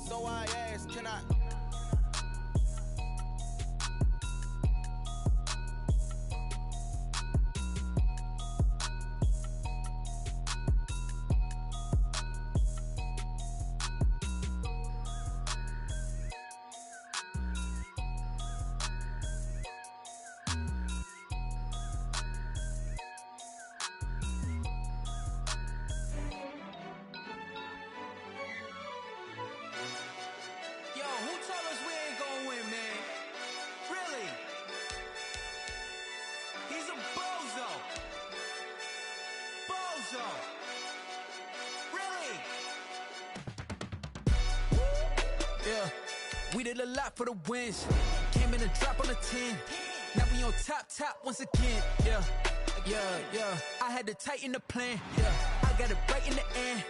So I ask, can I? Yo, who told us we ain't gonna win, man? Really? He's a bozo. Bozo. Really? Yeah, we did a lot for the wins. Came in a drop on a 10. Now we on top once again. Yeah. I had to tighten the plan. Yeah, I got it right in the end.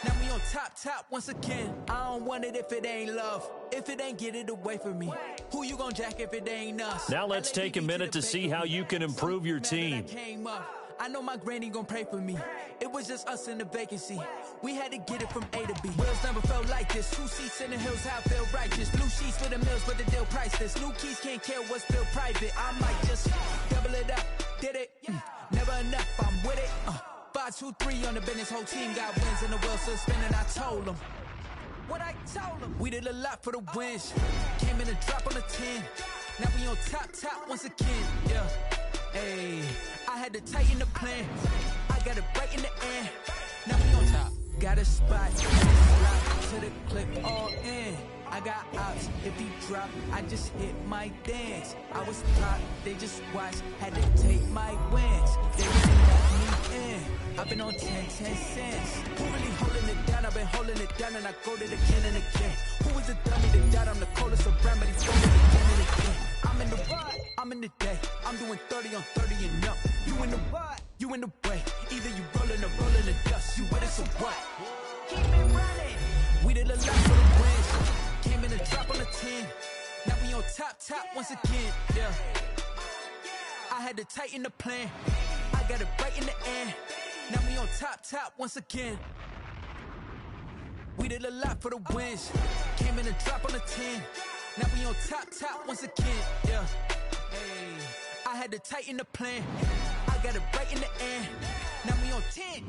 Now we on top once again. I don't want it if it ain't love. If it ain't, get it away from me. Who you gon' jack if it ain't us? Now let's take a minute to see how you can improve your team. I know my granny gon' pray for me. It was just us in the vacancy. We had to get it from A to B. Wheels never felt like this. 2 seats in the hills, how I feel righteous. Blue sheets for the mills, but the deal priceless. New keys can't care what's still private. I might just double it up. Did it? Never enough, I'm with it. 5, 2, 3 on the business. Whole team got wins and the wheels still spinning. I told them what I told them. We did a lot for the wins. Came in a drop on a 10. Now we on top once again. Yeah. Hey, I had to tighten the plan. I got it right in the end. Now we on top. Got a spot. Slide to the clip all in. I got ops. If he drop, I just hit my dance. I was top. They just watched. Had to take my wins. They didn't let me in. I've been on 10 cents. Who really holding it down? I've been holding it down and I go to the again and again. Who was the dummy that died? I'm the coldest around, but he's going again and again. I'm in the ride, I'm in the day. I'm doing 30 on 30 and up. You in the ride, you in the way. Either you rolling or rolling the dust. You with it, so what? Keep it running. We did a lot for the wins. Came in a drop on a 10. Now we on top once again. Yeah. I had to tighten the plan. I got it right in the end. Now we on top once again. We did a lot for the wins. Came in a drop on a 10. Now we on top once again. Yeah. Hey, I had to tighten the plan. I got it right in the end. Now we on 10.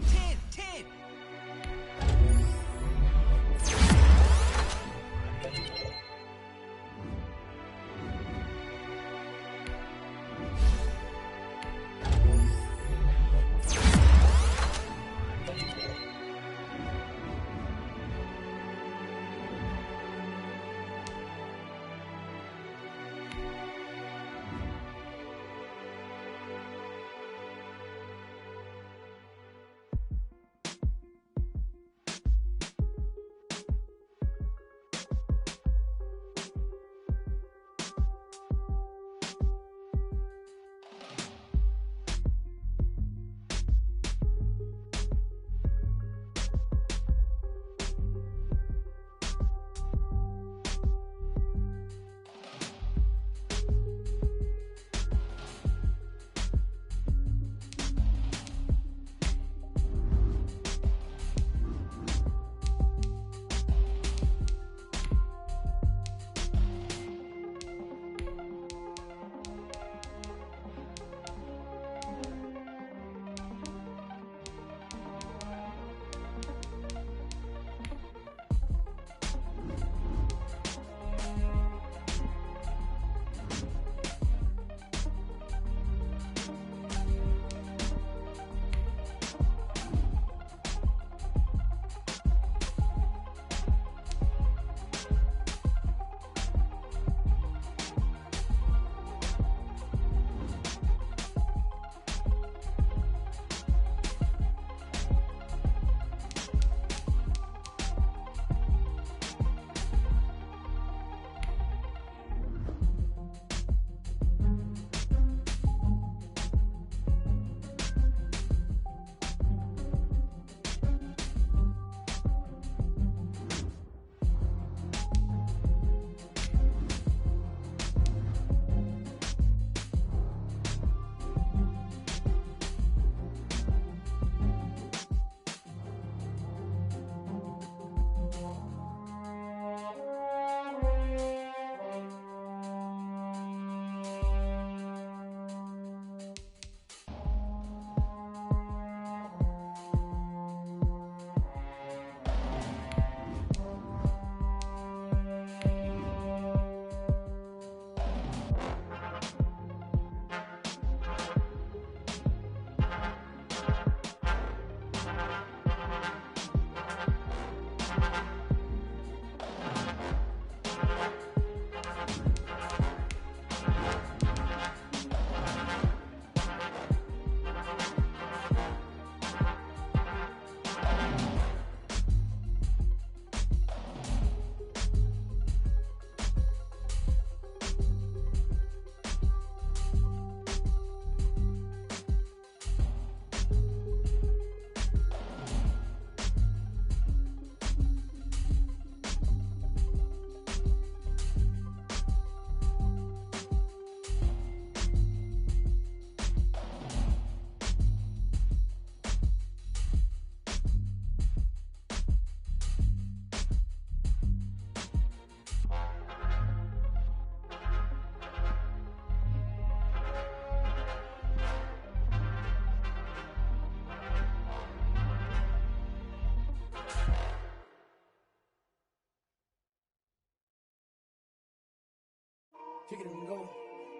kick it and go,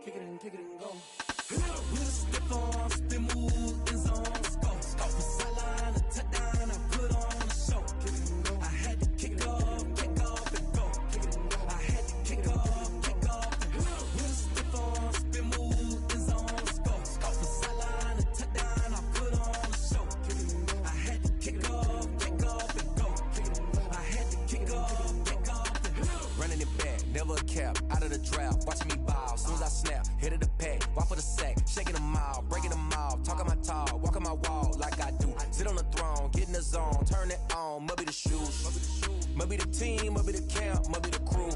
kick it and go. With a stiff arm, spin move, in zone, scope. Off the sideline, a touchdown, I put on a show. Kick it and go. I had to kick off and go. Kick it and go. I had to kick off and go. With a stiff arm, spin move, in zone, scope. Off the sideline, a touchdown, I put on a show. Kick it and go. I had to kick off and go. Kick it and go. I had to kick off and go. Running it back, never a cap, out of the draft, watching me ball. Soon as I snap, hit of the pack, walk for the sack, shaking them all, breaking them all, talking my talk, walking my wall like I do. Sit on the throne, get in the zone, turn it on, must be the shoes, must be the team, must be the camp, must be the crew.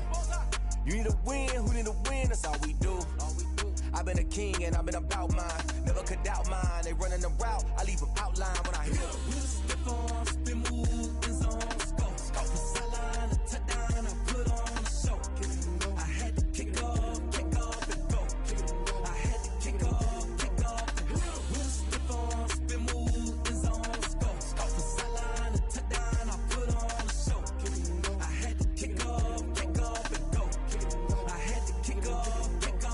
You need a win, who need a win, that's all we do. I've been a king and I've been about mine, never could doubt mine. They running the route, I leave them outline when I hit them. With a stiff arm, spin move, in zone, scope. Off the sideline, a touchdown, I put on a show. I had to kick off and go. I had to kick off and go. With a stiff arm, spin move, in zone, scope. Off the sideline, a touchdown, I put on a show. I had to kick off and go. I had to kick off and go.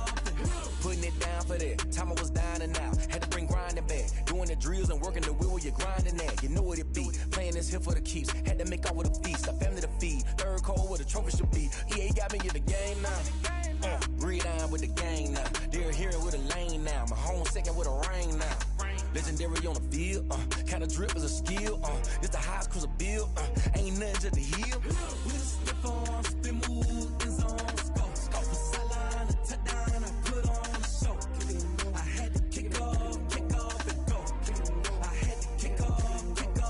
Putting it down for that, time I was down and out. Had to bring grinding back, doing the drills and working the wheel where you're grinding at. You know what it be, playing this here for the keeps. Had to make off with a feast, a family to feed. Third cold where the trophy should be. EA got me in the game now. Breathe down with the gang now. They're here with a lane now. My home second with a ring now. Legendary on the field, kind of drip is a skill. It's the highest cruiser bill, ain't nothing to the heel. With a stiff arm, spin move, in zone, scope. Off the sideline, a touchdown, I put on a show. I had to kick off and go. I had to kick off and go.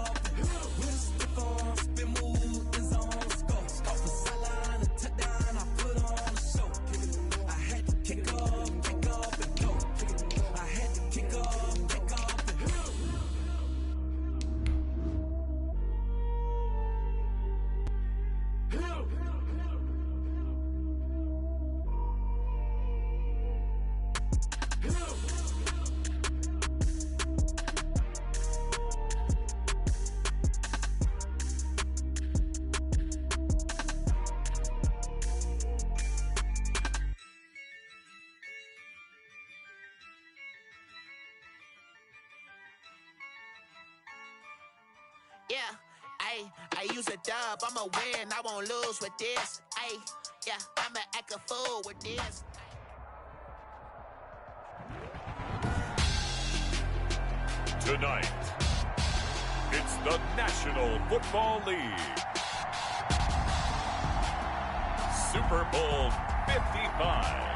With a stiff arm, spin move, in zone, scope. Off the sideline, a touchdown, I put on a show. I had to kick off and go. I had to kick off and go. Yeah, I use a dub, I'ma win, I won't lose with this. Yeah, I'ma act a fool with this. Tonight, it's the National Football League. Super Bowl 55.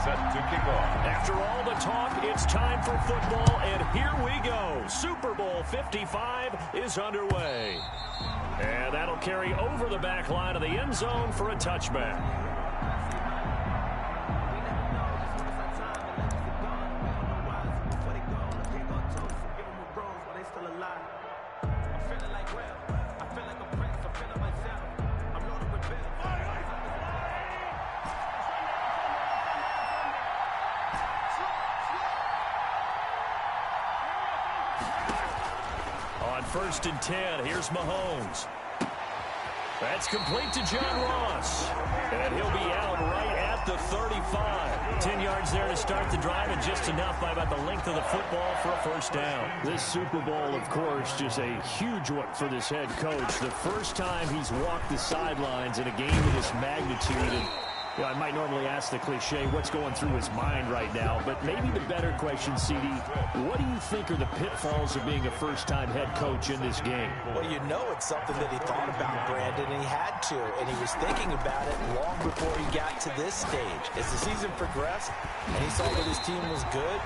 Set to kick off. After all the talk, it's time for football, and here we go. Super Bowl 55 is underway. And that'll carry over the back line of the end zone for a touchback. On 1st and 10, here's Mahomes. That's complete to John Ross. And he'll be out right at the 35. 10 yards there to start the drive, and just enough by about the length of the football for a first down. This Super Bowl, of course, just a huge one for this head coach. The first time he's walked the sidelines in a game of this magnitude. And well, I might normally ask the cliche, what's going through his mind right now? But maybe the better question, CD, what do you think are the pitfalls of being a first-time head coach in this game? Well, you know it's something that he thought about, Brandon, and he had to. And he was thinking about it long before he got to this stage. As the season progressed and he saw that his team was good,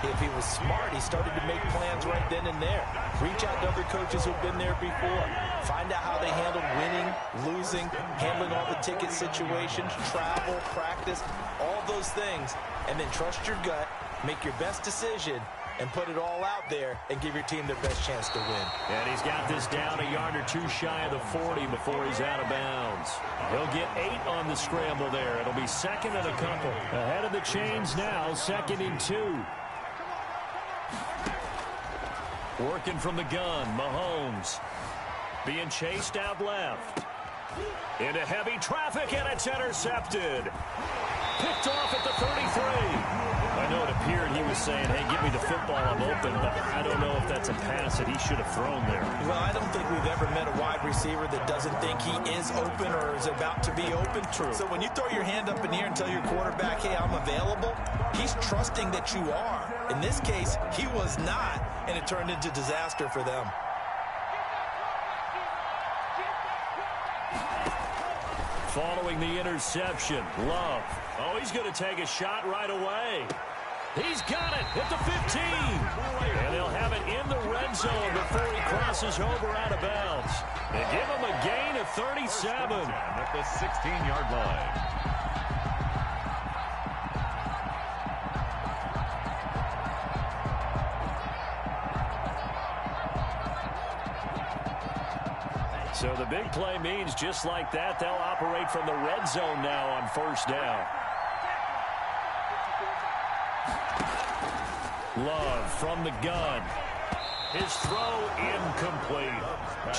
if he was smart, he started to make plans right then and there. Reach out to other coaches who've been there before. Find out how they handled winning, losing, handling all the ticket situations, travel, practice, all those things, and then trust your gut, make your best decision, and put it all out there and give your team their best chance to win. And he's got this down a yard or two shy of the 40 before he's out of bounds. He'll get 8 on the scramble there. It'll be second and a couple. Ahead of the chains now, 2nd and 2. Working from the gun, Mahomes. Being chased out left. Into heavy traffic, and it's intercepted. Picked off at the 33. I know it appeared he was saying, hey, give me the football, I'm open, but I don't know if that's a pass that he should have thrown there. Well, I don't think we've ever met a wide receiver that doesn't think he is open or is about to be open. True. So when you throw your hand up in the air and tell your quarterback, hey, I'm available, he's trusting that you are. In this case, he was not, and it turned into disaster for them. Following the interception, Love. Oh, he's going to take a shot right away. He's got it at the 15. And they'll have it in the red zone before he crosses over out of bounds. They give him a gain of 37. At the 16-yard line. So the big play means just like that, they'll operate from the red zone now on 1st down. Love from the gun. His throw incomplete.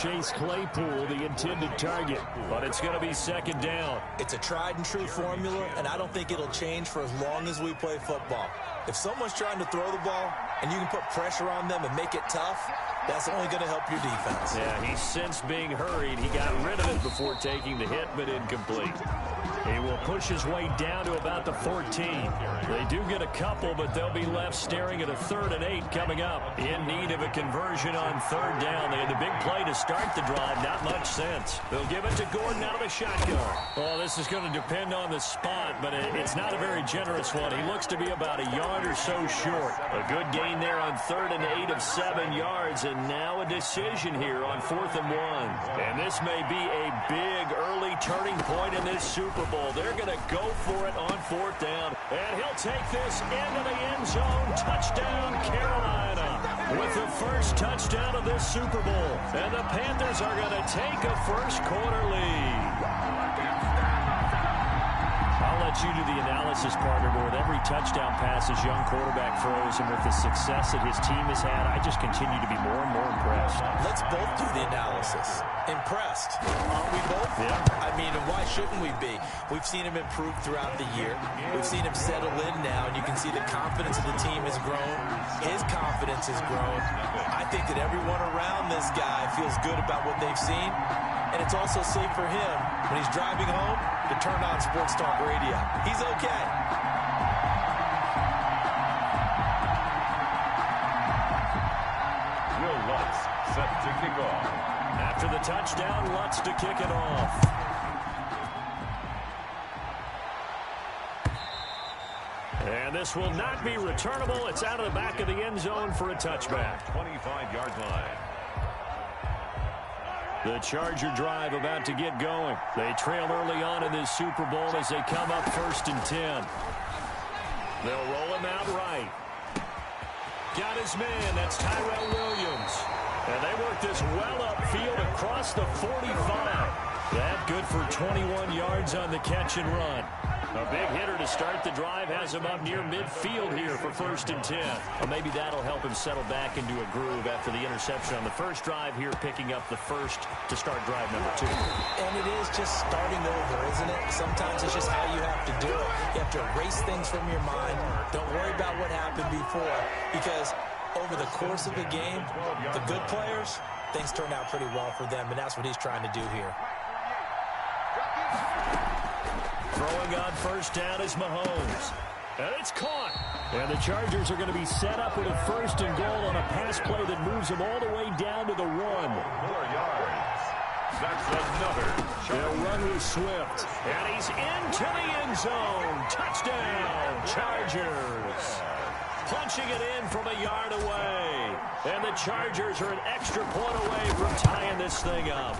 Chase Claypool, the intended target, but it's going to be 2nd down. It's a tried and true formula, and I don't think it'll change for as long as we play football. If someone's trying to throw the ball and you can put pressure on them and make it tough, that's only going to help your defense. Yeah, he's since being hurried. He got rid of it before taking the hit, but incomplete. He will push his way down to about the 14. They do get a couple, but they'll be left staring at a 3rd and 8 coming up. In need of a conversion on 3rd down. They had the big play to start the drive. Not much sense. They'll give it to Gordon out of the shotgun. Oh, this is going to depend on the spot, but it's not a very generous one. He looks to be about a yard or so short. A good gain there on 3rd and 8 of 7 yards, and now a decision here on 4th and 1. And this may be a big early turning point in this Super Bowl. They're going to go for it on 4th down. And he'll take this into the end zone. Touchdown, Carolina. With the first touchdown of this Super Bowl. And the Panthers are going to take a first-quarter lead. I'll let you do the analysis, partner, but with every touchdown pass his young quarterback throws, and with the success that his team has had, I just continue to be more and more impressed. Let's both do the analysis. Impressed. Aren't we both? Yeah. I mean, why shouldn't we be? We've seen him improve throughout the year. We've seen him settle in now, and you can see the confidence of the team has grown. His confidence has grown. I think that everyone around this guy feels good about what they've seen, and it's also safe for him when he's driving home to turn on Sports Talk Radio. He's okay. Will Lutz set to kick off. After the touchdown, Lutz to kick it off. And this will not be returnable. It's out of the back of the end zone for a touchback. 25-yard line. The Charger drive about to get going. They trail early on in this Super Bowl as they come up 1st and 10. They'll roll him out right. Got his man. That's Tyrell Williams. And they work this well upfield across the 45. That good for 21 yards on the catch and run. A big hitter to start the drive has him up near midfield here for 1st and 10. Well, maybe that'll help him settle back into a groove after the interception on the first drive here, picking up the first to start drive number 2. And it is just starting over, isn't it? Sometimes it's just how you have to do it. You have to erase things from your mind. Don't worry about what happened before, because over the course of the game, the good players, things turn out pretty well for them, and that's what he's trying to do here. Throwing on 1st down is Mahomes. And it's caught. And the Chargers are going to be set up with a 1st and goal on a pass play that moves them all the way down to the 1. 4 yards. That's another. They'll run with Swift. And he's into the end zone. Touchdown, Chargers. Punching it in from a yard away. And the Chargers are an extra point away from tying this thing up.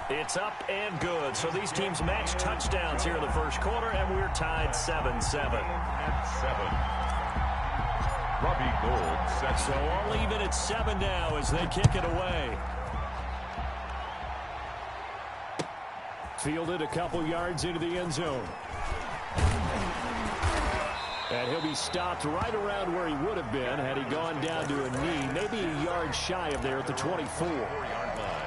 It's up and good. So these teams match touchdowns here in the first quarter, and we're tied 7-7. Robbie Gould sets. So all even at 7 now as they kick it away. Fielded a couple yards into the end zone. And he'll be stopped right around where he would have been had he gone down to a knee, maybe a yard shy of there at the 24. 4-yard line.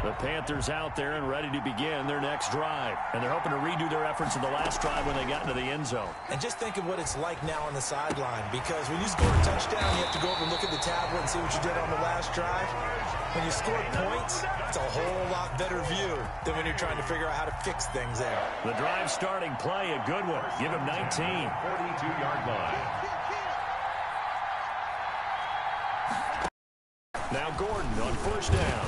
The Panthers out there and ready to begin their next drive. And they're hoping to redo their efforts in the last drive when they got into the end zone. And just think of what it's like now on the sideline, because when you score a touchdown, you have to go over and look at the tablet and see what you did on the last drive. When you score points, it's a whole lot better view than when you're trying to figure out how to fix things there. The drive starting play, a good one. Give him 19. 42-yard line. Now Gordon on first down.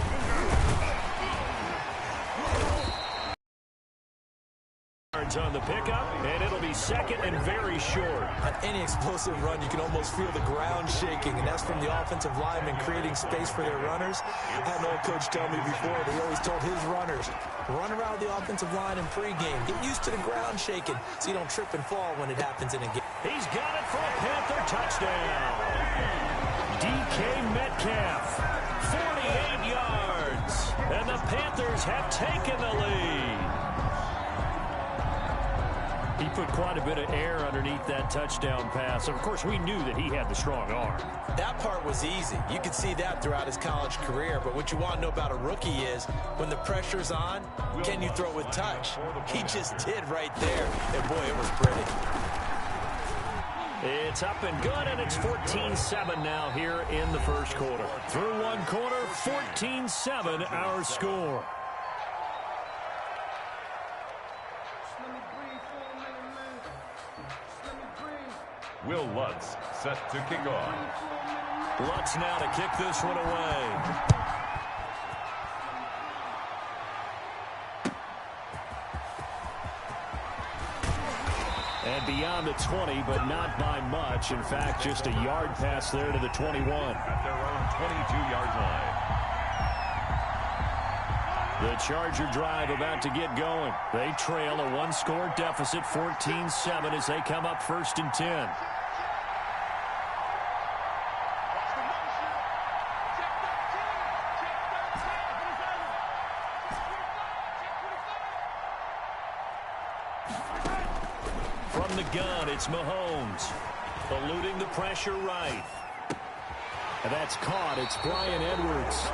On the pickup, and it'll be second and very short. On any explosive run, you can almost feel the ground shaking, and that's from the offensive linemen creating space for their runners. I had an old coach tell me before, they always told his runners, run around the offensive line in pregame. Get used to the ground shaking so you don't trip and fall when it happens in a game. He's got it for a Panther touchdown. DK Metcalf, 48 yards, and the Panthers have taken the lead. He put quite a bit of air underneath that touchdown pass. Of course, we knew that he had the strong arm. That part was easy. You could see that throughout his college career. But what you want to know about a rookie is when the pressure's on, can you throw with touch? He just did right there. And, boy, it was pretty. It's up and good, and it's 14-7 now here in the first quarter. Through one quarter, 14-7 our score. Will Lutz set to kick off. Lutz now to kick this one away. And beyond the 20, but not by much. In fact, just a yard pass there to the 21. At their own 22-yard line. The Charger drive about to get going. They trail a one-score deficit, 14-7, as they come up first and 10. From the gun, it's Mahomes. Eluding the pressure right. And that's caught. It's Bryan Edwards.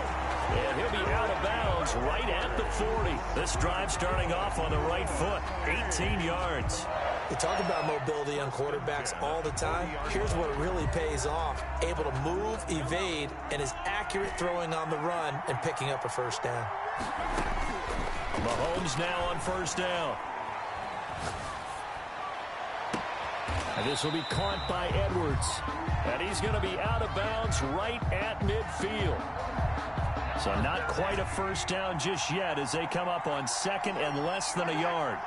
And he'll be out of bounds right at the 40. This drive starting off on the right foot. 18 yards. We talk about mobility on quarterbacks all the time. Here's what really pays off. Able to move, evade, and is accurate throwing on the run and picking up a first down. Mahomes now on first down. And this will be caught by Edwards. And he's going to be out of bounds right at midfield. So not quite a first down just yet as they come up on second and less than a yard.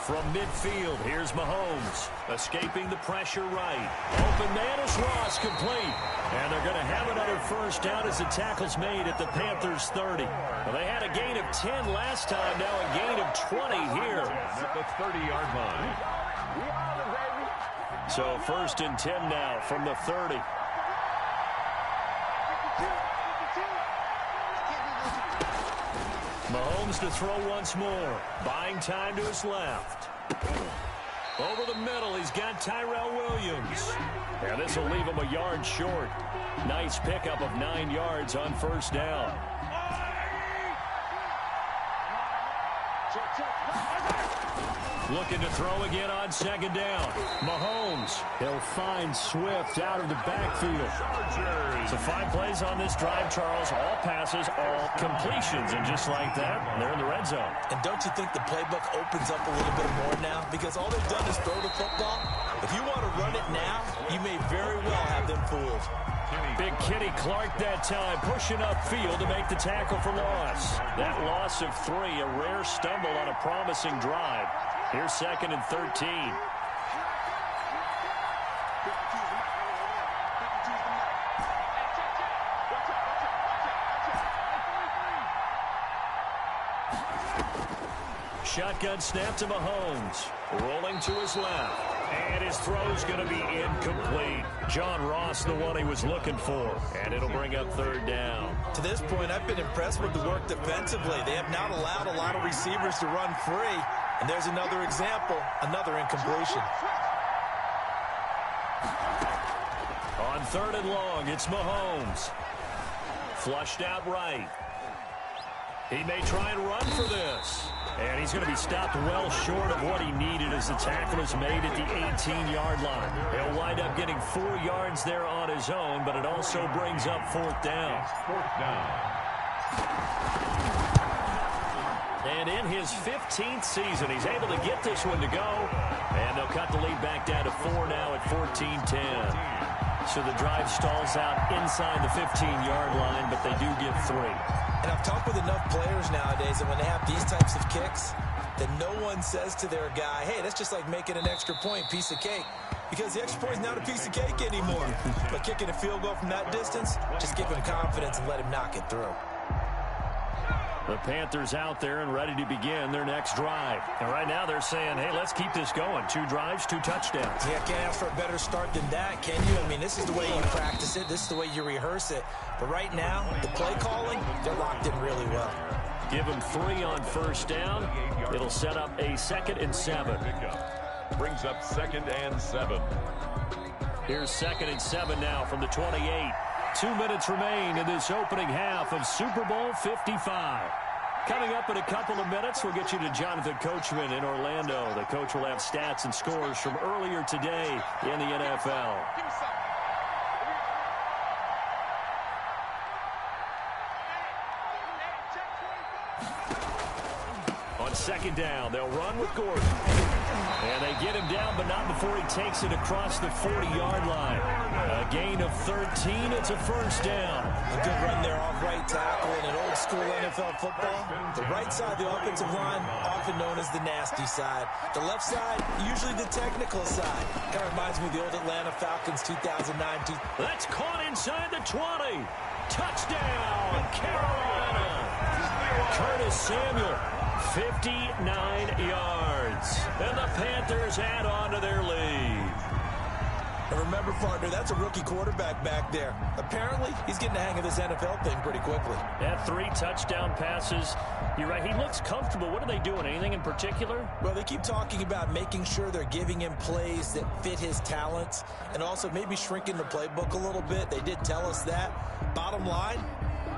From midfield, here's Mahomes. Escaping the pressure right. Open man is Ross, complete. And they're going to have another first down as the tackle's made at the Panthers' 30. Well, they had a gain of 10 last time, now a gain of 20 here. At the 30-yard line. So first and 10 now from the 30. Mahomes to throw once more. Buying time to his left. Over the middle, he's got Tyrell Williams. And this will leave him a yard short. Nice pickup of 9 yards on first down. Looking to throw again on second down. Mahomes. He'll find Swift out of the backfield. So 5 plays on this drive, Charles. All passes, all completions. And just like that, they're in the red zone. And don't you think the playbook opens up a little bit more now? Because all they've done is throw the football. If you want to run it now, you may very well have them fooled. Big Kenny Clark that time, pushing upfield to make the tackle for loss. That loss of 3, a rare stumble on a promising drive. Here's second and 13. Shotgun snap to Mahomes. Rolling to his left. And his throw's going to be incomplete. John Ross, the one he was looking for. And it'll bring up third down. To this point, I've been impressed with the work defensively. They have not allowed a lot of receivers to run free. And there's another example, another incompletion. On third and long, it's Mahomes. Flushed out right. He may try and run for this. And he's going to be stopped well short of what he needed as the tackle is made at the 18-yard line. He'll wind up getting 4 yards there on his own, but it also brings up fourth down. And in his 15th season, he's able to get this one to go. And they'll cut the lead back down to 4 now at 14-10. So the drive stalls out inside the 15-yard line, but they do get 3. And I've talked with enough players nowadays that when they have these types of kicks, that no one says to their guy, hey, that's just like making an extra point, piece of cake. Because the extra point is not a piece of cake anymore. But kicking a field goal from that distance, just give him confidence and let him knock it through. The Panthers out there and ready to begin their next drive. And right now they're saying, hey, let's keep this going. 2 drives, 2 touchdowns. Yeah, can't ask for a better start than that, can you? I mean, this is the way you practice it. This is the way you rehearse it. But right now, the play calling, they're locked in really well. Give them 3 on first down. It'll set up a 2nd and 7. Brings up 2nd and 7. Here's 2nd and 7 now from the 28. 2 minutes remain in this opening half of Super Bowl 55. Coming up in a couple of minutes, we'll get you to Jonathan Coachman in Orlando. The coach will have stats and scores from earlier today in the NFL. On 2nd down, they'll run with Gordon. And they get him down, but not before he takes it across the 40-yard line. A gain of 13. It's a first down. A good run there off right tackle in an old-school NFL football. The right side of the offensive line, often known as the nasty side. The left side, usually the technical side. Kind of reminds me of the old Atlanta Falcons 2009. That's caught inside the 20. Touchdown, Carolina. Curtis Samuel, 59 yards. And the Panthers add on to their lead. And remember, partner, that's a rookie quarterback back there. Apparently, he's getting the hang of this NFL thing pretty quickly. Yeah, 3 touchdown passes. You're right, he looks comfortable. What are they doing? Anything in particular? Well, they keep talking about making sure they're giving him plays that fit his talents and also maybe shrinking the playbook a little bit. They did tell us that. Bottom line,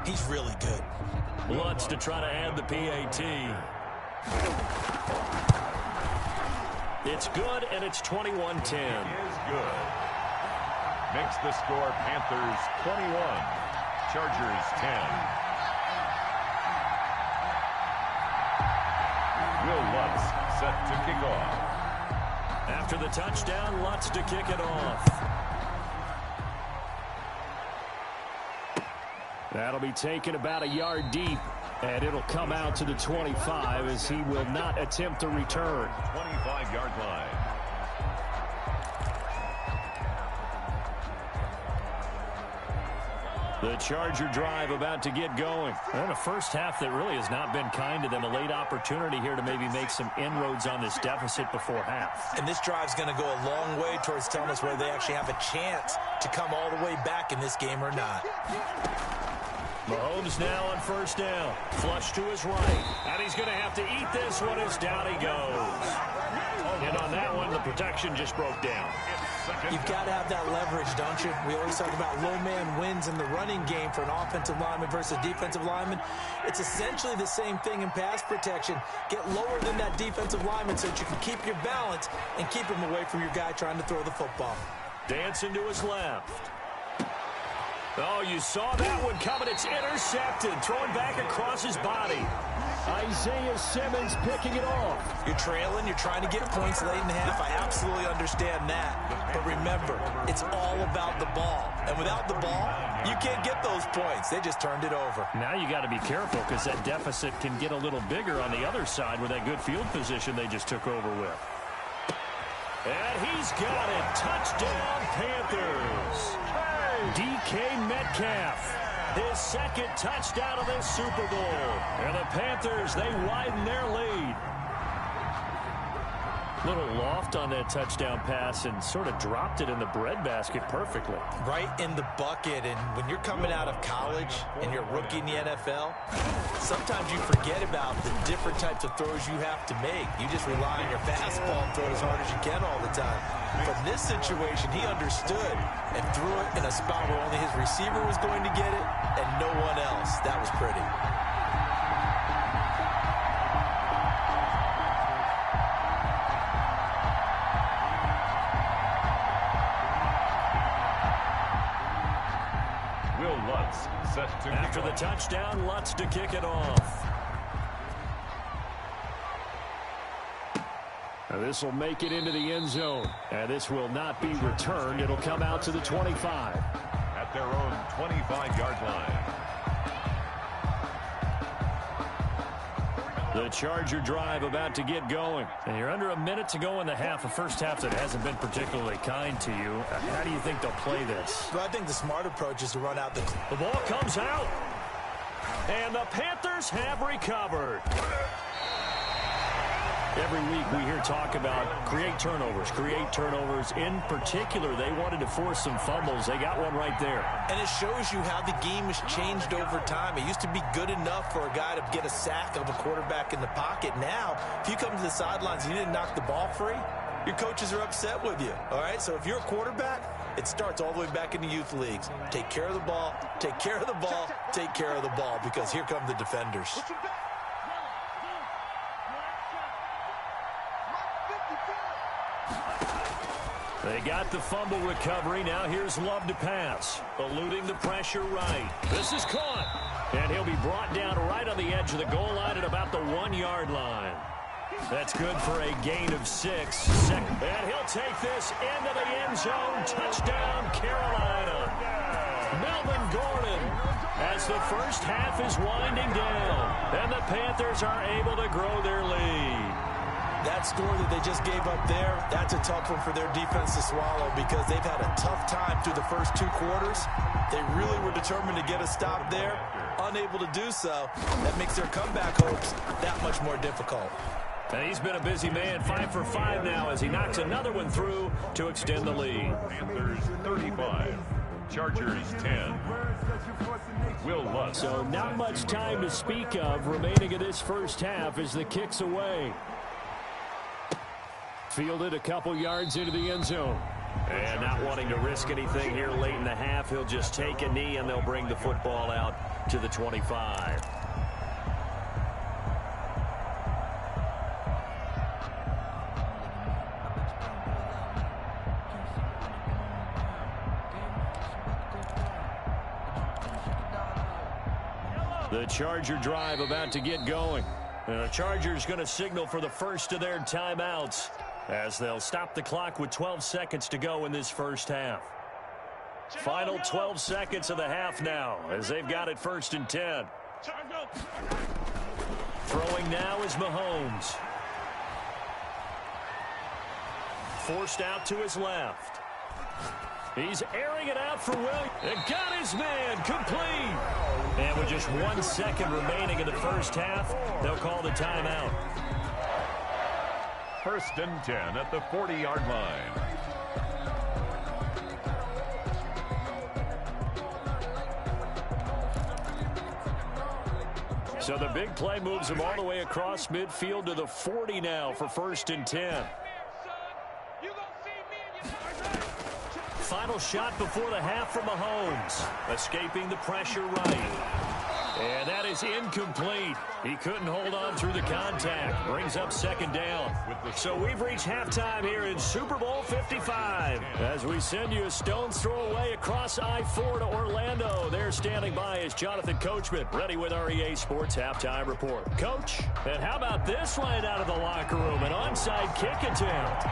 he's really good. Lutz to try to add the PAT. It's good, and it's 21-10. Is good. Makes the score Panthers 21, Chargers 10. Will Lutz set to kick off. After the touchdown, Lutz to kick it off. That'll be taken about a yard deep, and it'll come out to the 25 as he will not attempt to return. 25-yard line. The Charger drive about to get going. And a first half that really has not been kind to them. A late opportunity here to maybe make some inroads on this deficit before half. And this drive's going to go a long way towards telling us whether they actually have a chance to come all the way back in this game or not. Mahomes now on first down. Flush to his right. And he's going to have to eat this one as down he goes. And on that one, the protection just broke down. You've got to have that leverage, don't you? We always talk about low man wins in the running game for an offensive lineman versus defensive lineman. It's essentially the same thing in pass protection. Get lower than that defensive lineman so that you can keep your balance and keep him away from your guy trying to throw the football. Dancing to his left. Oh, you saw that one coming. It's intercepted. Throwing back across his body. Isaiah Simmons picking it off. You're trailing. You're trying to get points late in the half. I absolutely understand that. But remember, it's all about the ball. And without the ball, you can't get those points. They just turned it over. Now you got to be careful because that deficit can get a little bigger on the other side with that good field position they just took over with. And he's got it. Touchdown, Panthers. DK Metcalf his second touchdown of this Super Bowl. And the Panthers, they widen their lead. Little loft on that touchdown pass and sort of dropped it in the breadbasket perfectly. Right in the bucket. And when you're coming out of college and you're a rookie in the NFL, sometimes you forget about the different types of throws you have to make. You just rely on your fastball and throw as hard as you can all the time. But in this situation, he understood and threw it in a spot where only his receiver was going to get it and no one else. That was pretty. After the touchdown, Lutz to kick it off. Now this will make it into the end zone. And this will not be returned. It'll come out to the 25. At their own 25-yard line. The Charger drive about to get going. And you're under a minute to go in the half. A first half that hasn't been particularly kind to you. How do you think they'll play this? Well, I think the smart approach is to run out the ball comes out. And the Panthers have recovered. Every week we hear talk about create turnovers. In particular, they wanted to force some fumbles. They got one right there. And it shows you how the game has changed over time. It used to be good enough for a guy to get a sack of a quarterback in the pocket. Now, if you come to the sidelines and you didn't knock the ball free, your coaches are upset with you. All right, so if you're a quarterback, it starts all the way back in the youth leagues. Take care of the ball, take care of the ball, take care of the ball, because here come the defenders. They got the fumble recovery. Now here's Love to pass. Eluding the pressure right. This is caught. And he'll be brought down right on the edge of the goal line at about the 1-yard line. That's good for a gain of 6. And he'll take this into the end zone. Touchdown, Carolina. Melvin Gordon, as the first half is winding down. And the Panthers are able to grow their lead. That score that they just gave up there, that's a tough one for their defense to swallow because they've had a tough time through the first 2 quarters. They really were determined to get a stop there. Unable to do so. That makes their comeback hopes that much more difficult. And he's been a busy man, 5 for 5 now as he knocks another one through to extend the lead. Panthers 35, Chargers 10. Will Lutz. So not much time to speak of remaining in this first half as the kick's away. Fielded a couple yards into the end zone. And not wanting to risk anything here late in the half, he'll just take a knee and they'll bring the football out to the 25. The Charger drive about to get going. And the Chargers going to signal for the first of their timeouts as they'll stop the clock with 12 seconds to go in this first half. Final 12 seconds of the half now as they've got it 1st and 10. Throwing now is Mahomes. Forced out to his left. He's airing it out for Williams. And got his man complete. And with just 1 second remaining in the first half, they'll call the timeout. 1st and 10 at the 40-yard line. So the big play moves him all the way across midfield to the 40 now for 1st and 10. Final shot before the half from Mahomes. Escaping the pressure right. And that is incomplete. He couldn't hold on through the contact. Brings up 2nd down. So we've reached halftime here in Super Bowl 55. As we send you a stone's throw away across I-4 to Orlando. There standing by is Jonathan Coachman, ready with our EA Sports Halftime Report. Coach, and how about this right out of the locker room? An onside kick attempt.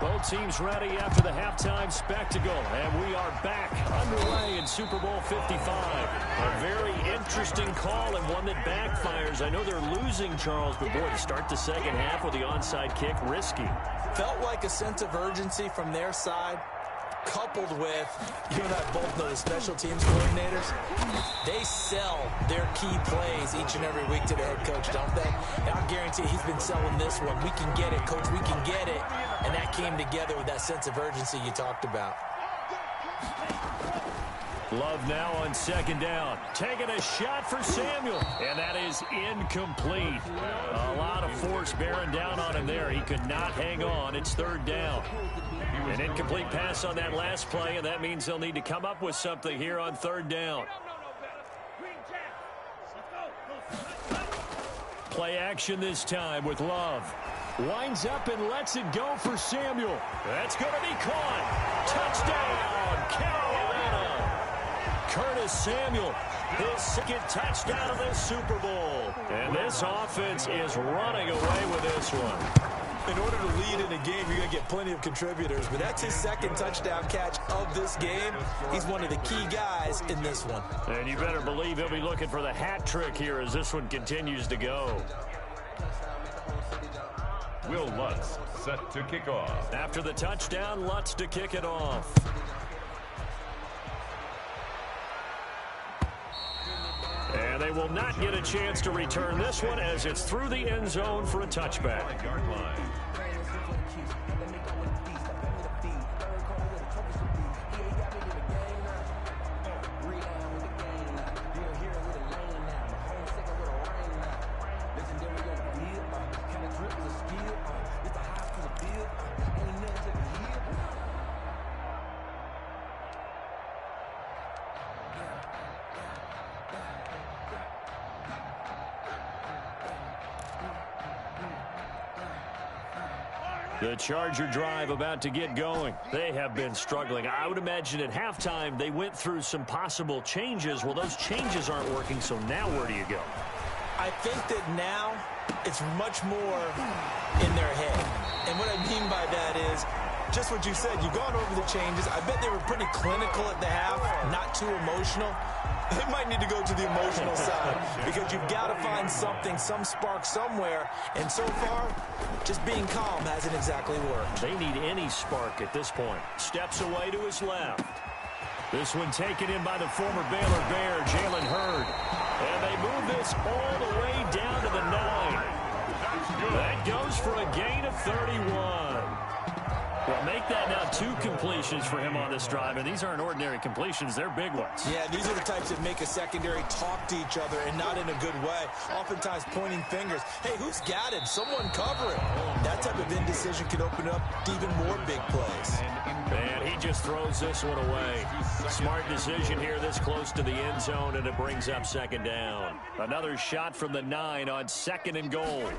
Both teams ready after the halftime spectacle, and we are back underway in Super Bowl 55. A very interesting call and one that backfires. I know they're losing, Charles, but boy, to start the second half with the onside kick, risky. Felt like a sense of urgency from their side, coupled with, you and I both know the special teams coordinators, they sell their key plays each and every week to the head coach, don't they? And I guarantee he's been selling this one. We can get it, coach, we can get it. And that came together with that sense of urgency you talked about. Love now on second down. Taking a shot for Samuel. And that is incomplete. A lot of force bearing down on him there. He could not hang on. It's third down. An incomplete pass on that last play, and that means they'll need to come up with something here on third down. Play action this time with Love. Winds up and lets it go for Samuel. That's going to be caught. Touchdown, Carolina. Curtis Samuel, his second touchdown of the Super Bowl. And this offense is running away with this one. In order to lead in a game, you're going to get plenty of contributors, but that's his second touchdown catch of this game. He's one of the key guys in this one. And you better believe he'll be looking for the hat trick here as this one continues to go. Will Lutz set to kick off. After the touchdown, Lutz to kick it off. And they will not get a chance to return this one as it's through the end zone for a touchback. Yard line. The Charger drive about to get going. They have been struggling. I would imagine at halftime they went through some possible changes. Well, those changes aren't working, so now where do you go? I think that now it's much more in their head. And what I mean by that is just what you said. You've gone over the changes. I bet they were pretty clinical at the half, not too emotional. They might need to go to the emotional side because you've got to find something, some spark somewhere. And so far, just being calm hasn't exactly worked. They need any spark at this point. Steps away to his left. This one taken in by the former Baylor Bear, Jalen Hurd. And they move this all the way down to the 9. That goes for a gain of 31. Well, make that now 2 completions for him on this drive, and these aren't ordinary completions. They're big ones. Yeah, these are the types that make a secondary talk to each other and not in a good way. Oftentimes pointing fingers. Hey, who's got him? Someone cover it. That type of indecision can open up to even more big plays. And he just throws this one away. Smart decision here this close to the end zone, and it brings up second down. Another shot from the 9 on second and goal.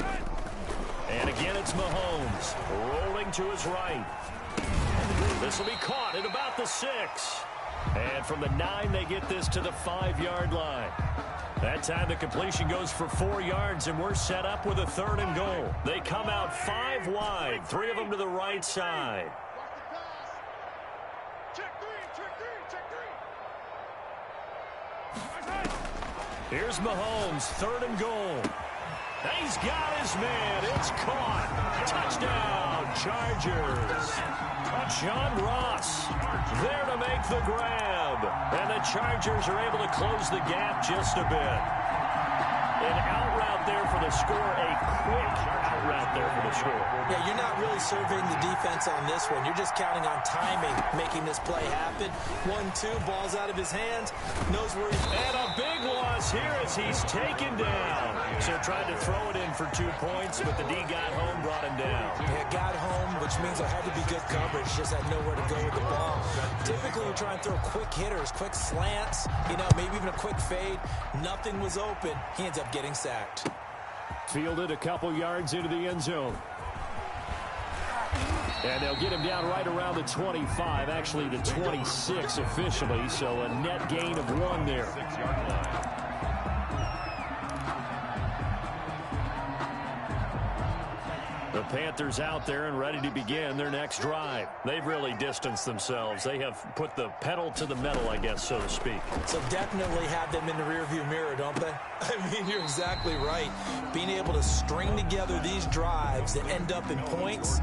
And again, it's Mahomes rolling to his right. This will be caught at about the 6. And from the 9, they get this to the 5-yard line. That time the completion goes for 4 yards, and we're set up with a 3rd and goal. They come out 5 wide, 3 of them to the right side. Here's Mahomes, 3rd and goal. He's got his man. It's caught. Touchdown, Chargers. John Ross there to make the grab. And the Chargers are able to close the gap just a bit. An out route there for the score. A quick out route there for the score. Yeah, you're not really surveying the defense on this one. You're just counting on timing, making this play happen. 1-2, ball's out of his hands. Knows where he's... And a big loss here as he's taken down. So tried to throw it in for 2 points, but the D got home, brought him down. Yeah, got home, which means there had to be good coverage. Just had nowhere to go with the ball. Typically, you try and throw quick hitters, quick slants, maybe even a quick fade. Nothing was open. He ends up getting sacked. Fielded a couple yards into the end zone. And they'll get him down right around the 25, actually the 26 officially, so a net gain of 1 there. 6-yard line. The Panthers out there and ready to begin their next drive. They've really distanced themselves. They have put the pedal to the metal, I guess, so to speak. So definitely have them in the rearview mirror, don't they? I mean, you're exactly right. Being able to string together these drives that end up in points,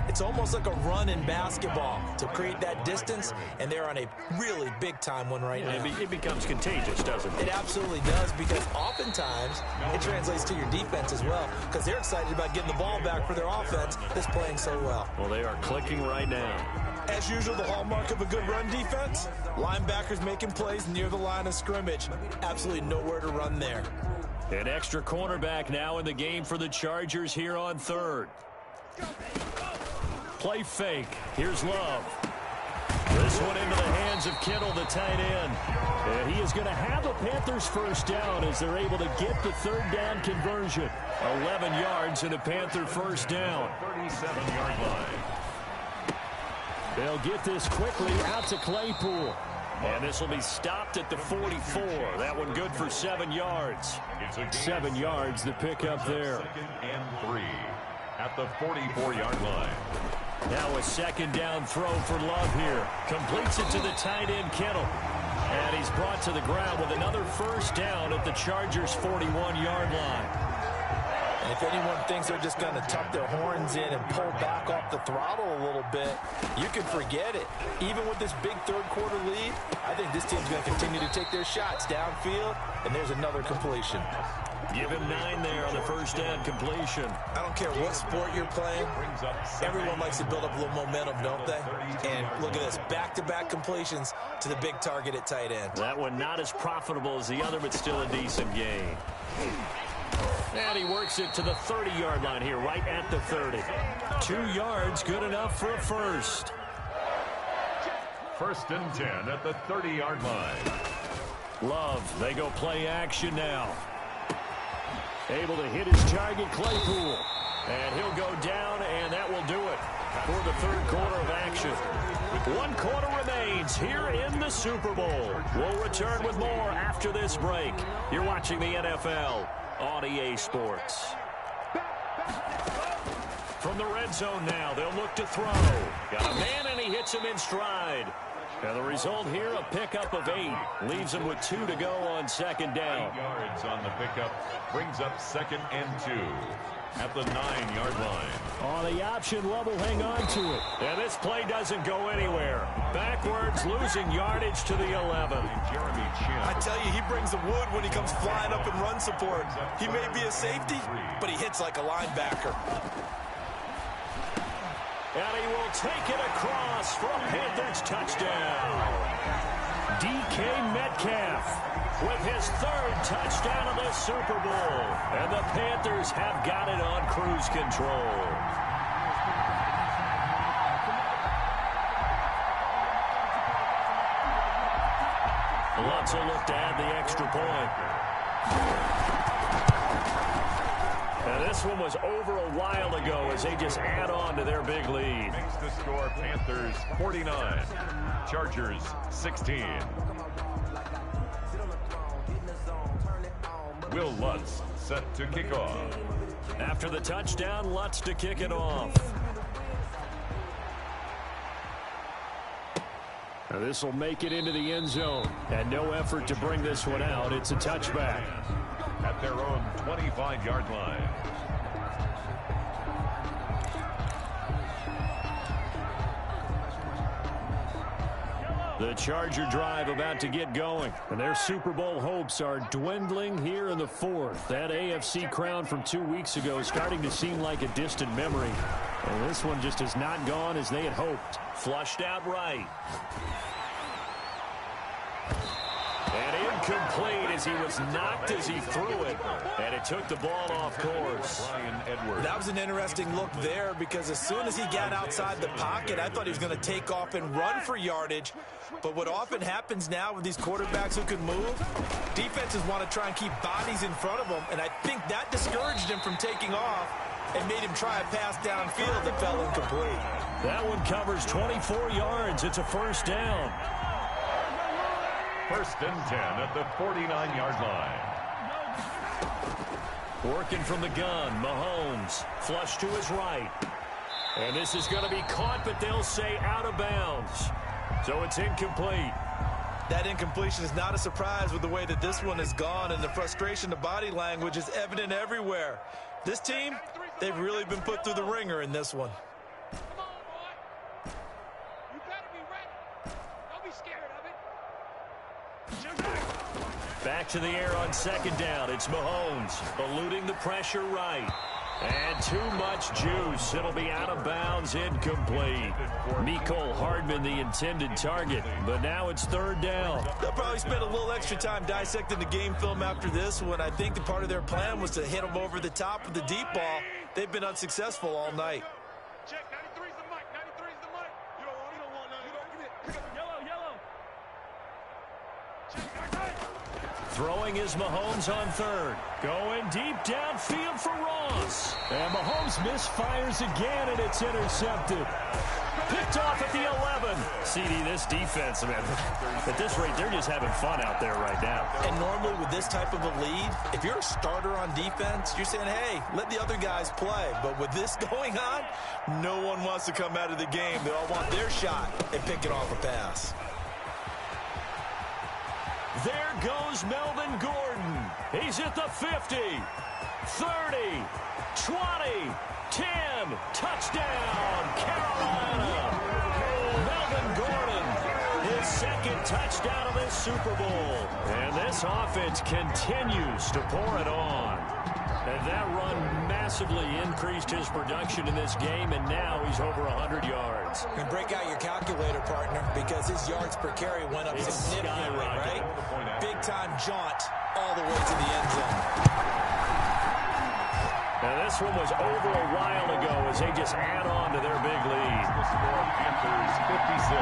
It's almost like a run in basketball to create that distance, and they're on a really big-time one right now. It becomes contagious, doesn't it? It absolutely does, because oftentimes it translates to your defense as well, because they're excited about getting the ball back for their offense that's playing so well. Well, they are clicking right now. As usual, the hallmark of a good run defense, linebackers making plays near the line of scrimmage. Absolutely nowhere to run there. An extra cornerback now in the game for the Chargers here on third. Play fake. Here's Love. This one into the hands of Kittle, the tight end. And he is going to have the Panthers first down as they're able to get the third down conversion. 11 yards and a Panther first down. 37-yard line. They'll get this quickly out to Claypool. And this will be stopped at the 44. That one good for 7 yards. 7 yards, the pickup there. 2nd and 3 at the 44-yard line. Now a second down throw for Love here. Completes it to the tight end, Kittle. And he's brought to the ground with another first down at the Chargers' 41-yard line. And if anyone thinks they're just going to tuck their horns in and pull back off the throttle a little bit, you can forget it. Even with this big third-quarter lead, I think this team's going to continue to take their shots downfield, and there's another completion. Give him 9 there on the first down completion. I don't care what sport you're playing. Everyone likes to build up a little momentum, don't they? And look at this, back-to-back completions to the big target at tight end. That one not as profitable as the other, but still a decent gain. And he works it to the 30-yard line here, right at the 30. 2 yards, good enough for a first. 1st and 10 at the 30-yard line. Love, they go play action now. Able to hit his target, Claypool. And he'll go down, and that will do it for the third quarter of action. 1 quarter remains here in the Super Bowl. We'll return with more after this break. You're watching the NFL on EA Sports. From the red zone now, they'll look to throw. Got a man, and he hits him in stride. And the result here, a pickup of 8. Leaves him with 2 to go on second down. 8 yards on the pickup. Brings up 2nd and 2 at the 9-yard line. On the option, Love will hang on to it. And this play doesn't go anywhere. Backwards, losing yardage to the 11. Jeremy Chin. I tell you, he brings the wood when he comes flying up in run support. He may be a safety, but he hits like a linebacker. And he will take it across for a Panthers touchdown. DK Metcalf with his 3rd touchdown of the Super Bowl. And the Panthers have got it on cruise control. Lutz will look to add the extra point. And this one was over a while ago as they just add on to their big lead. Makes the score Panthers 49, Chargers 16. Will Lutz set to kick off. After the touchdown, Lutz to kick it off. Now this will make it into the end zone. And no effort to bring this one out. It's a touchback. At their own 25-yard line. The Charger drive about to get going. And their Super Bowl hopes are dwindling here in the 4th. That AFC crown from 2 weeks ago is starting to seem like a distant memory. And this one just has not gone as they had hoped. Flushed out right. And incomplete as he was knocked as he threw it. And it took the ball off course. That was an interesting look there, because as soon as he got outside the pocket, I thought he was going to take off and run for yardage. But what often happens now with these quarterbacks who can move, defenses want to try and keep bodies in front of them. And I think that discouraged him from taking off and made him try a pass downfield that fell incomplete. That one covers 24 yards. It's a first down. 1st and 10 at the 49-yard line. Working from the gun, Mahomes. Flush to his right. And this is going to be caught, but they'll say out of bounds. So it's incomplete. That incompletion is not a surprise with the way that this one has gone, and the frustration, the body language is evident everywhere. This team, they've really been put through the ringer in this one. Back to the air on second down. It's Mahomes eluding the pressure right. And too much juice. It'll be out of bounds, incomplete. Mecole Hardman, the intended target, but now it's third down. They'll probably spend a little extra time dissecting the game film after this one. I think the part of their plan was to hit them over the top with the deep ball. They've been unsuccessful all night. Check, 93's the mic. 93's the mic. You don't want none. You don't get it. Yellow. Check. Throwing is Mahomes on third. Going deep downfield for Ross. And Mahomes misfires again, and it's intercepted. Picked off at the 11. CD, this defense, man, at this rate, they're just having fun out there right now. And normally with this type of a lead, if you're a starter on defense, you're saying, hey, let the other guys play. But with this going on, no one wants to come out of the game. They all want their shot at picking off a pass. There goes Melvin Gordon. He's at the 50, 30, 20, 10. Touchdown, Carolina. Melvin Gordon, his second touchdown of this Super Bowl. And this offense continues to pour it on. And that run massively increased his production in this game, and now he's over 100 yards. And break out your calculator, partner, because his yards per carry went up significantly, right? Big-time jaunt all the way to the end zone. Now, this one was over a while ago as they just add on to their big lead. The score, Panthers 56,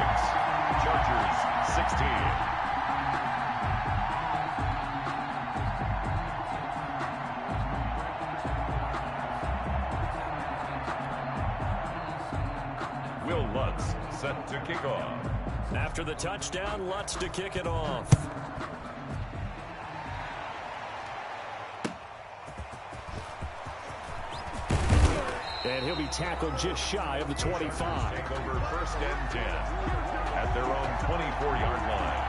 Chargers 16. Will Lutz set to kick off. After the touchdown, Lutz to kick it off. And he'll be tackled just shy of the 25. Take over first and 10 at their own 24-yard line.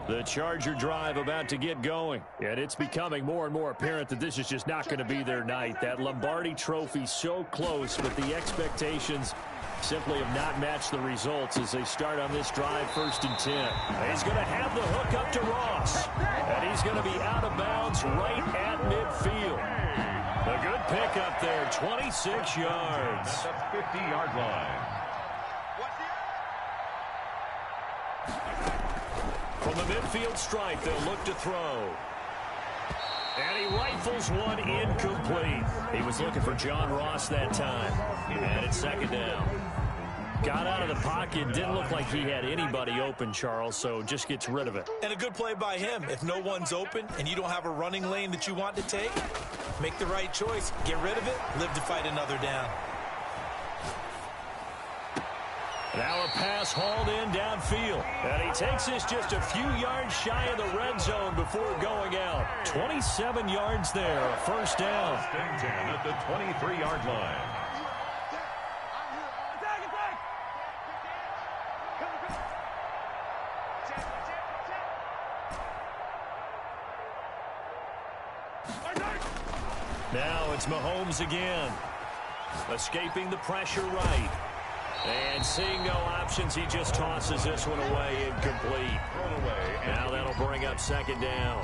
The Charger drive about to get going. And it's becoming more and more apparent that this is just not going to be their night. That Lombardi trophy so close, but the expectations simply have not matched the results as they start on this drive, first and 10. He's going to have the hook up to Ross. And he's going to be out of bounds right at midfield. A good pickup there, 26 yards. That's a 50-yard line. From the midfield stripe, they'll look to throw. And he rifles one incomplete. He was looking for John Ross that time. And it's second down. Got out of the pocket. Didn't look like he had anybody open, Charles, so just gets rid of it. And a good play by him. If no one's open and you don't have a running lane that you want to take, make the right choice. Get rid of it. Live to fight another down. Now a pass hauled in downfield. And he takes this just a few yards shy of the red zone before going out. 27 yards there, a first down. First and 10 at the 23-yard line. Now it's Mahomes again. Escaping the pressure right. And seeing no options, he just tosses this one away, incomplete. Now that'll bring up second down.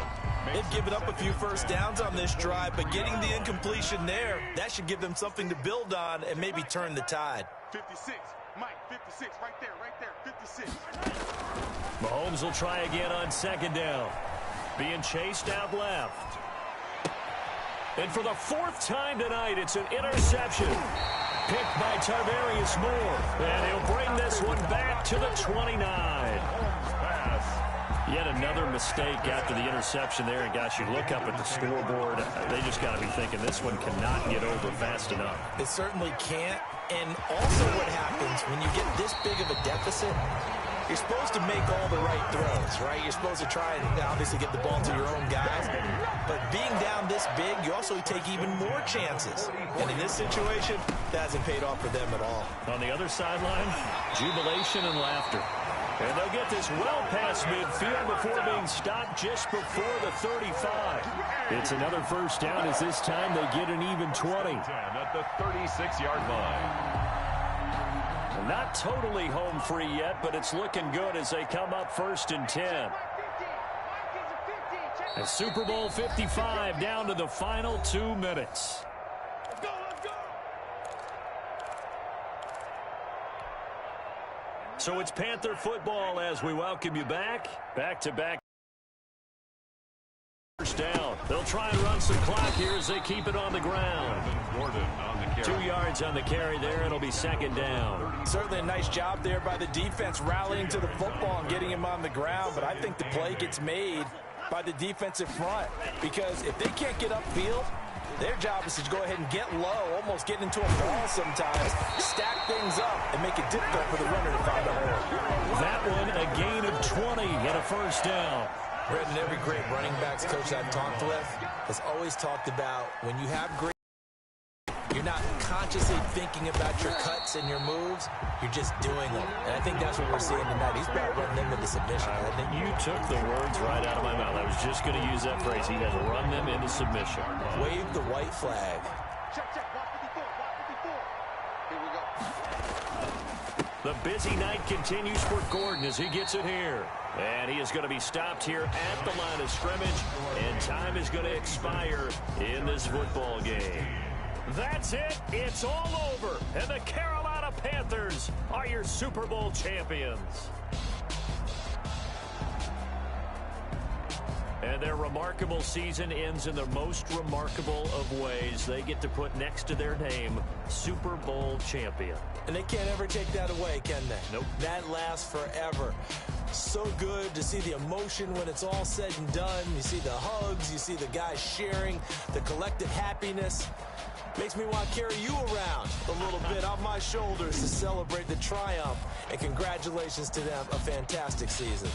They've given up a few first downs on this drive, but getting the incompletion there, that should give them something to build on and maybe turn the tide. 56, Mike, 56, right there, 56. Mahomes will try again on second down. Being chased out left. And for the fourth time tonight, it's an interception. Picked by Tarvarius Moore. And he'll bring this one back to the 29. Yet another mistake after the interception there. And, gosh, you look up at the scoreboard. They just got to be thinking this one cannot get over fast enough. It certainly can't. And also what happens when you get this big of a deficit, You're supposed to make all the right throws, right? You're supposed to try and obviously get the ball to your own guys. But being down this big, you also take even more chances. And in this situation, that hasn't paid off for them at all. On the other sideline, jubilation and laughter. And they'll get this well past midfield before being stopped just before the 35. It's another first down as this time they get an even 20. At the 36-yard line. Not totally home free yet, but it's looking good as they come up 1st and 10. And Super Bowl 55 down to the final 2 minutes. So it's Panther football as we welcome you back. Back-to-back. First down. They'll try and run some clock here as they keep it on the ground. 2 yards on the carry there. It'll be 2nd down. Certainly a nice job there by the defense rallying to the football and getting him on the ground. But I think the play gets made by the defensive front because if they can't get upfield, their job is to go ahead and get low, almost get into a ball sometimes, stack things up, and make it difficult for the runner to find a hole. That one, a gain of 20 and a first down. Brendan, every great running backs coach I've talked with has always talked about when you have great, you're not consciously thinking about your cuts and your moves, you're just doing them. And I think that's what we're seeing tonight. He's about running them into submission. You took the words right out of my mouth. I was just going to use that phrase. He has run them into submission. Wave the white flag. Check, 154. Here we go. The busy night continues for Gordon as he gets it here. And he is going to be stopped here at the line of scrimmage. And time is going to expire in this football game. That's it. It's all over. And the Carolina Panthers are your Super Bowl champions. And their remarkable season ends in the most remarkable of ways. They get to put next to their name, Super Bowl champion. And they can't ever take that away, can they? Nope. That lasts forever. So good to see the emotion when it's all said and done. You see the hugs, you see the guys sharing, the collective happiness. Makes me want to carry you around a little bit on my shoulders to celebrate the triumph. And congratulations to them, a fantastic season.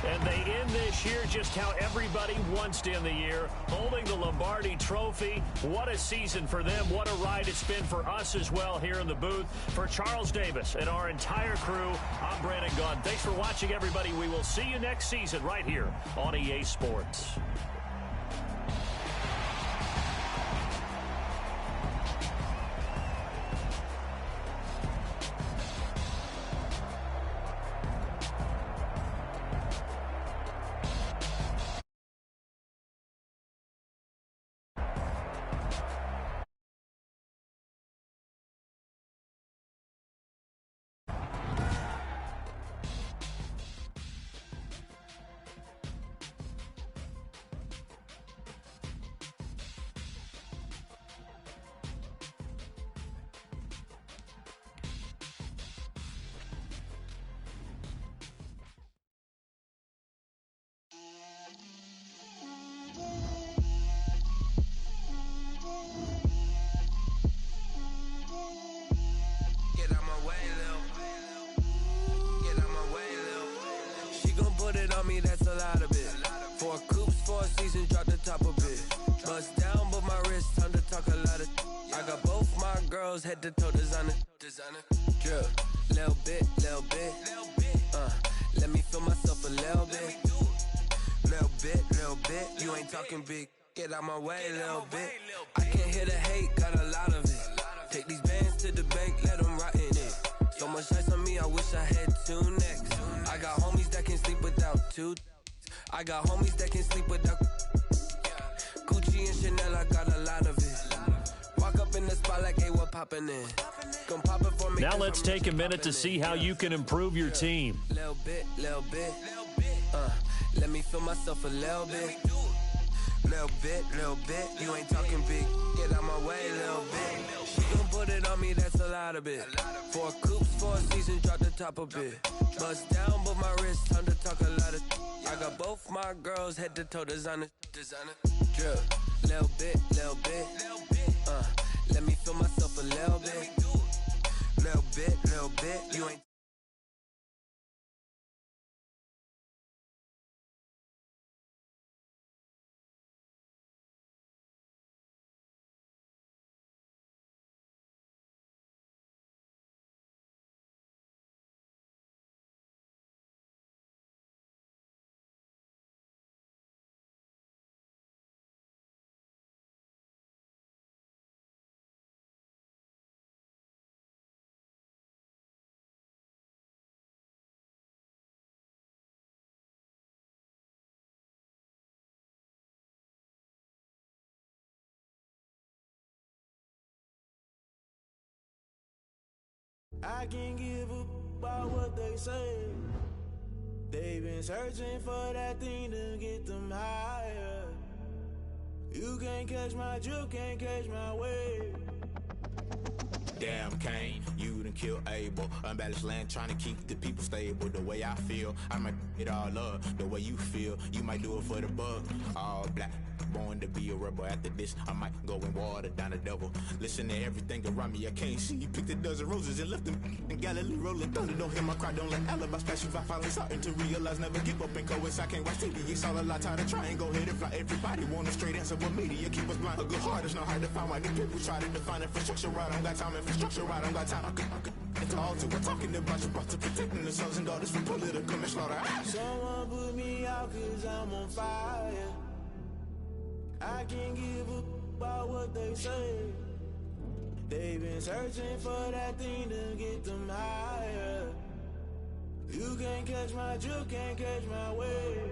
And they end this year just how everybody wants to end the year, holding the Lombardi Trophy. What a season for them. What a ride it's been for us as well here in the booth. For Charles Davis and our entire crew, I'm Brandon Gunn. Thanks for watching, everybody. We will see you next season right here on EA Sports. That's a lot of it. 4 coops, 4 seasons, drop the top of it. Bust down, but my wrist, time to talk a lot of. I got both my girls head to toe designer. Drip, little bit. Let me feel myself a little bit. Little bit. You ain't talking big. Get out my way, little bit. I can't hear the hate, got a lot of it. Take these bands to the bank, let them rot in it. So much ice on me, I wish I had 2 necks. I got homies that can sleep without 2. I got homies that can sleep without Gucci and Chanel, I got a lot of it. Walk up in the spot like, hey, what poppin' in? Come pop it for me. Now let's take a minute to see how you can improve your team. Little bit. Let me feel myself a little bit. Little bit. You ain't talking big. Get out my way, little bit. put it on me, that's a lot of it. 4 coops, 4 seasons, drop the top a bit. Bust down, but my wrist, time to talk a lot of. I got both my girls, head to toe designer. Drip, little bit. Let me feel myself a little bit. Little bit, you ain't. I can't give up about what they say. They've been searching for that thing to get them higher. You can't catch my drift, can't catch my wave. Damn Kane, you done killed Abel. Unbalanced land trying to keep the people stable. The way I feel, I might it all up. The way you feel, you might do it for the bug. All black, born to be a rebel. After this, I might go and water down the devil. Listen to everything around me, I can't see. Picked a dozen roses and left them in Galilee rolling thunder. Don't hear my cry, don't let alibis pass you. I finally starting to realize, never give up and coincide. I can't watch TV, it's all a lot. Tired of trying, go ahead and fly. Everybody want a straight answer, but media keep us blind. A good heart is not hard to find. Why the people try to define infrastructure right? I don't got time, infrastructure right? I don't got time. I could it's all to we're talking about you, about to protecting the sons and daughters from political manslaughter. Someone put me out cause I'm on fire. I can't give up about what they say. They've been searching for that thing to get them higher. You can't catch my drift, can't catch my wave.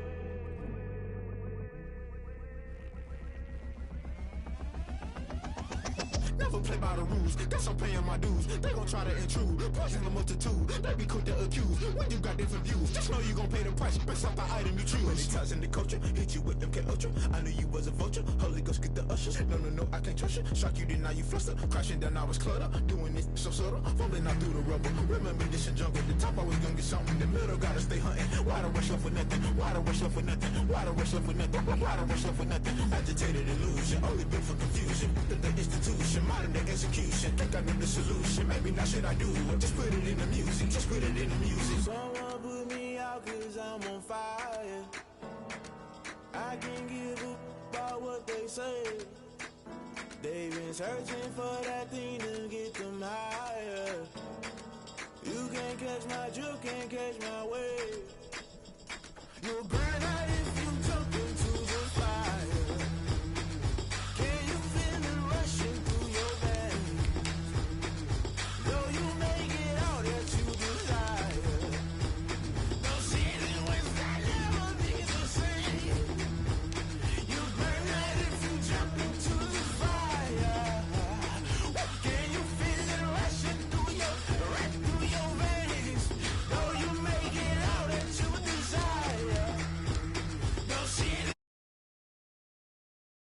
Never play by the rules, guess I'm paying my dues. They gon' try to intrude, poison the multitude. They be quick to accuse, when you got different views. Just know you gon' pay the price, based off the item you choose. Many times in the culture, hit you with MK Ultra. I knew you was a vulture, Holy Ghost get the ushers. No, I can't trust you. Shock you, then now you fluster. Crashing down, I was clutter. Doing this so subtle, fumbling out through the rubble. Remember this a jungle, the top always gonna get something. In the middle, gotta stay hunting. Why the rush left with nothing? Why the rush left with nothing? Why the rush left with nothing? Why the rush left with nothing? Agitated illusion, only built for confusion. The institution, modern day execution. Think I know the solution. Maybe not should I do it? Just put it in the music. Just put it in the music. Someone put me out cause I'm on fire. I can't give up about what they say. They've been searching for that thing to get them higher. You can't catch my drift, can't catch my wave. You're great.